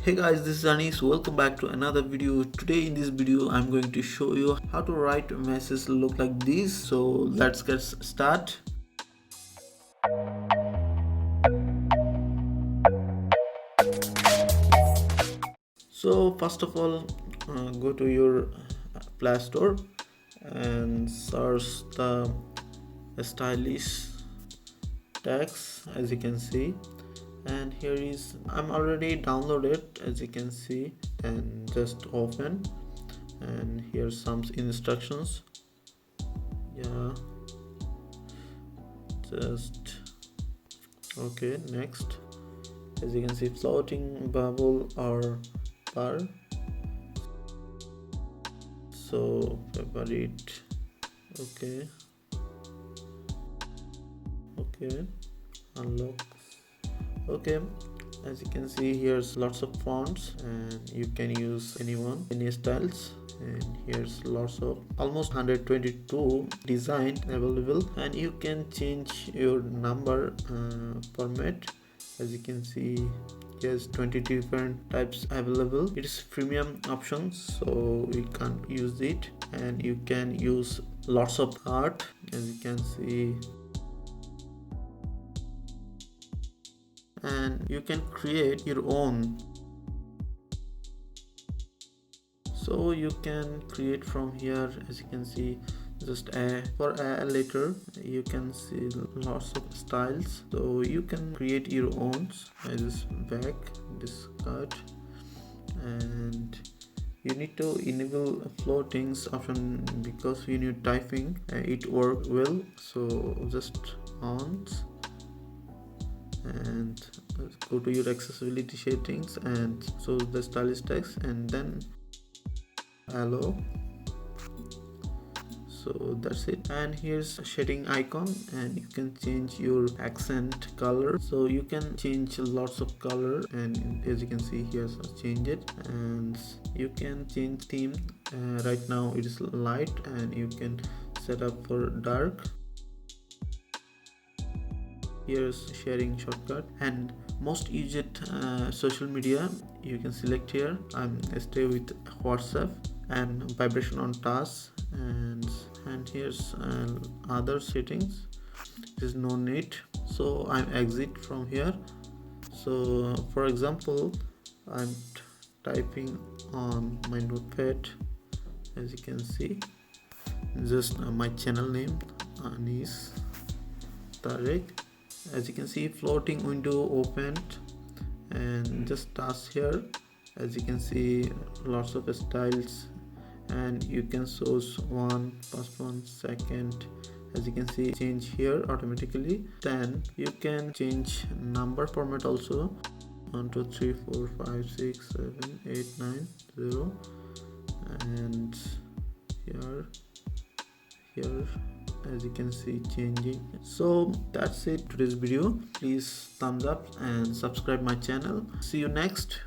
Hey guys, this is Anis. Welcome back to another video. Today in this video I'm going to show you how to write messages look like this. So let's get started. So first of all, go to your Play Store and search the stylish text, as you can see. And here is, I'm already downloaded, as you can see, and just open. And here's some instructions. Yeah, just okay. Next, as you can see, floating, bubble or bar. So favorite, okay, unlock. Okay, as you can see, here's lots of fonts and you can use any styles. And here's lots of almost 122 design available, and you can change your number format. As you can see, there's 20 different types available. It is premium options, so we can't use it. And you can use lots of art, as you can see, and you can create your own. So you can create from here, as you can see, just for a letter you can see lots of styles, so you can create your own. This back, this cut, and you need to enable floating option because when you typing it work well. So just on, and go to your accessibility settings and so the stylish text, and then hello. So that's it. And here's a shading icon, and you can change your accent color, so you can change lots of color. And as you can see, here's change it. And you can change theme. Right now it is light, and you can set up for dark. Here's sharing shortcut and most used social media. You can select here. I'm stay with WhatsApp, and vibration on tasks, and here's other settings. There's no need, so I'm exit from here. So for example, I'm typing on my notepad, as you can see, just my channel name, Anis Tarek. As you can see, floating window opened, and just task here. As you can see, lots of styles, and you can choose one, first one, second. As you can see, change here automatically. Then you can change number format also. 1 2 3 4 5 6 7 8 9 0, and here, as you can see, changing. So that's it, today's video. Please thumbs up and subscribe my channel. See you next.